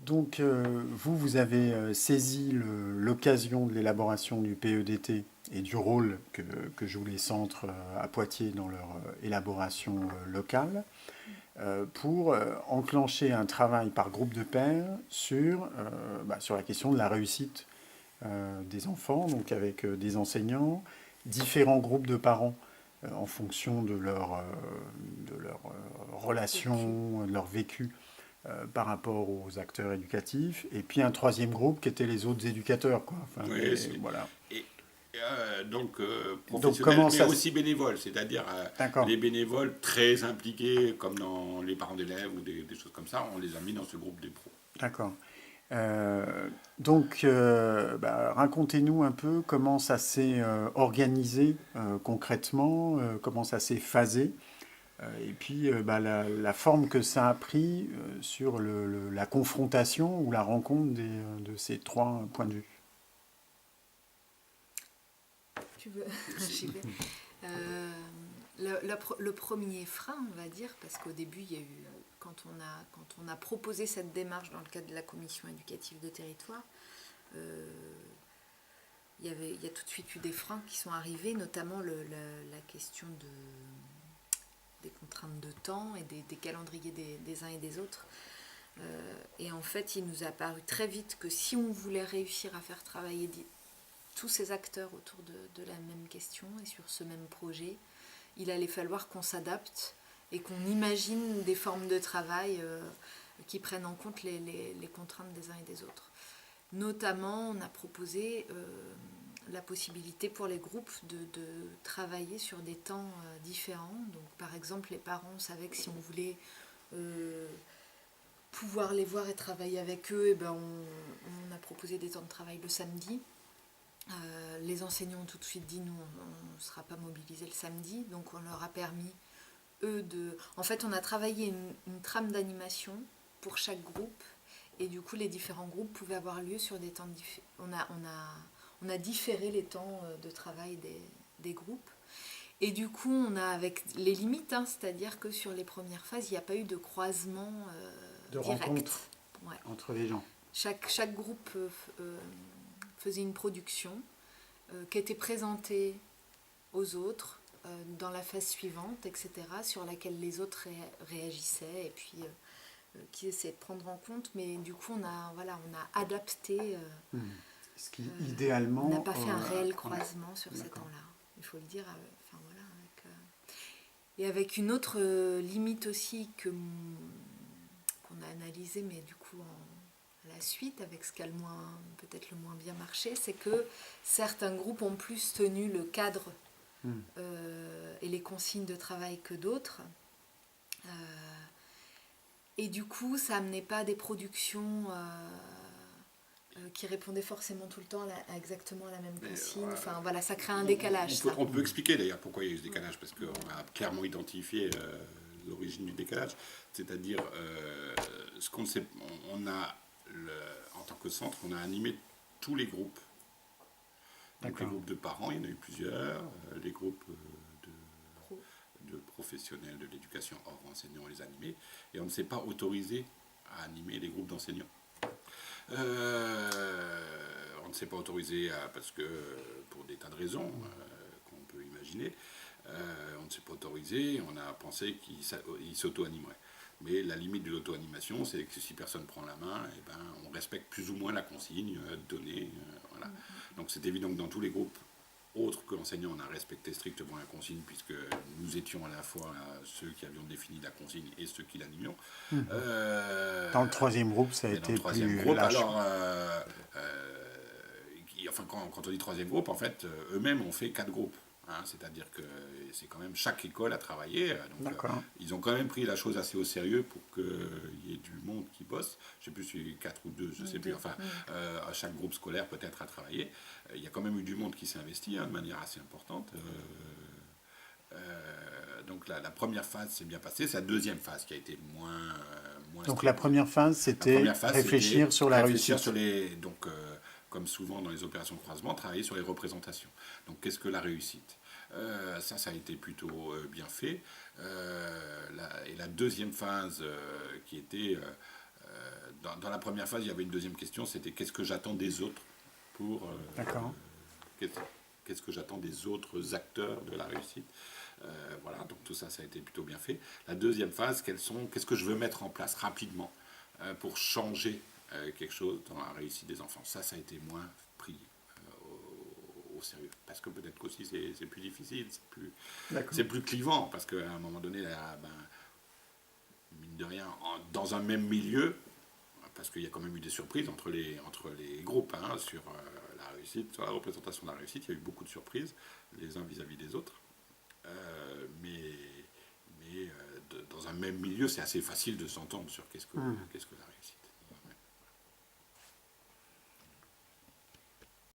Donc, vous avez saisi l'occasion de l'élaboration du PEDT et du rôle que jouent les centres à Poitiers dans leur élaboration locale pour enclencher un travail par groupe de pairs sur la question de la réussite des enfants, donc avec des enseignants, différents groupes de parents en fonction de leur relation, de leur vécu par rapport aux acteurs éducatifs, et puis un troisième groupe qui était les autres éducateurs, quoi. Enfin, Oui, c'est... voilà. Et, donc Donc professionnels, comment mais ça... aussi bénévoles, c'est-à-dire D'accord. les bénévoles très impliqués, comme dans les parents d'élèves ou des choses comme ça, on les a mis dans ce groupe des pros. D'accord. Donc, racontez-nous un peu comment ça s'est organisé concrètement, comment ça s'est phasé, et puis la forme que ça a pris sur la confrontation ou la rencontre de ces trois points de vue. Tu veux J'y vais. Euh, le premier frein, on va dire, parce qu'au début, il y a eu, quand on a proposé cette démarche dans le cadre de la commission éducative de territoire, il y a tout de suite eu des freins qui sont arrivés, notamment la question des contraintes de temps et des calendriers des uns et des autres. Et en fait, il nous a paru très vite que si on voulait réussir à faire travailler tous ces acteurs autour de la même question et sur ce même projet, il allait falloir qu'on s'adapte et qu'on imagine des formes de travail qui prennent en compte les contraintes des uns et des autres. Notamment, on a proposé la possibilité pour les groupes de travailler sur des temps différents. Donc, par exemple, les parents savaient que si on voulait pouvoir les voir et travailler avec eux, on a proposé des temps de travail le samedi. Les enseignants ont tout de suite dit nous on ne sera pas mobilisés le samedi, donc on leur a permis en fait on a travaillé une trame d'animation pour chaque groupe, et du coup les différents groupes pouvaient avoir lieu sur des temps on a différé les temps de travail des groupes, et du coup on a avec les limites, c'est-à-dire que sur les premières phases il n'y a pas eu de croisement De direct. rencontre Ouais. entre les gens. Chaque groupe faisait une production qui était présentée aux autres dans la phase suivante, etc., sur laquelle les autres réagissaient et puis qui essayaient de prendre en compte. Mais du coup, on a adapté. Ce qui, idéalement... On n'a pas fait un réel croisement sur ces D'accord. temps-là, il faut le dire. Et avec une autre limite aussi qu'on a analysée, mais du coup à la suite, avec ce qui a peut-être le moins bien marché, c'est que certains groupes ont plus tenu le cadre et les consignes de travail que d'autres. Et du coup, ça amenait pas des productions qui répondaient forcément tout le temps exactement à la même consigne. Enfin, voilà, ça crée un décalage. On peut expliquer d'ailleurs pourquoi il y a eu ce décalage, parce qu'on a clairement identifié l'origine du décalage. C'est-à-dire, ce qu'on sait, en tant que centre, on a animé tous les groupes. Donc les groupes de parents, il y en a eu plusieurs, les groupes de professionnels de l'éducation hors enseignants, on les a animés, et on ne s'est pas autorisé à animer les groupes d'enseignants. On ne s'est pas autorisé parce que, pour des tas de raisons qu'on peut imaginer, on ne s'est pas autorisé, on a pensé qu'ils s'auto-animeraient. Mais la limite de l'auto-animation, c'est que si personne prend la main, on respecte plus ou moins la consigne donnée. Voilà. Donc c'est évident que dans tous les groupes autres que l'enseignant, on a respecté strictement la consigne, puisque nous étions à la fois ceux qui avions défini la consigne et ceux qui l'animions. Dans le troisième groupe, ça a été plus groupe, lâche. alors, quand on dit troisième groupe, en fait, eux-mêmes ont fait 4 groupes. C'est-à-dire que c'est quand même chaque école a travaillé. Donc, ils ont quand même pris la chose assez au sérieux pour qu'il y ait du monde qui bosse. Je ne sais plus si 4 ou 2, je ne sais plus. Enfin, chaque groupe scolaire peut-être a travaillé. Il y a quand même eu du monde qui s'est investi de manière assez importante. Donc la première phase s'est bien passée. C'est la deuxième phase qui a été moins donc la première phase, c'était réfléchir sur la réussite. Comme souvent dans les opérations de croisement, travailler sur les représentations. Donc qu'est-ce que la réussite ? Ça a été plutôt bien fait. Et la deuxième phase, qui était dans la première phase, il y avait une deuxième question, c'était qu'est-ce que j'attends des autres pour... D'accord. Qu'est-ce que j'attends des autres acteurs de la réussite. Voilà, donc tout ça, ça a été plutôt bien fait. La deuxième phase, qu'est-ce que je veux mettre en place rapidement pour changer quelque chose dans la réussite des enfants. Ça a été moins pris au sérieux. Parce que peut-être qu'aussi c'est plus difficile, c'est plus clivant, parce qu'à un moment donné, là, mine de rien, dans un même milieu, parce qu'il y a quand même eu des surprises entre les groupes sur la réussite, sur la représentation de la réussite, il y a eu beaucoup de surprises, les uns vis-à-vis des autres. Mais dans un même milieu, c'est assez facile de s'entendre sur qu'est-ce que la réussite.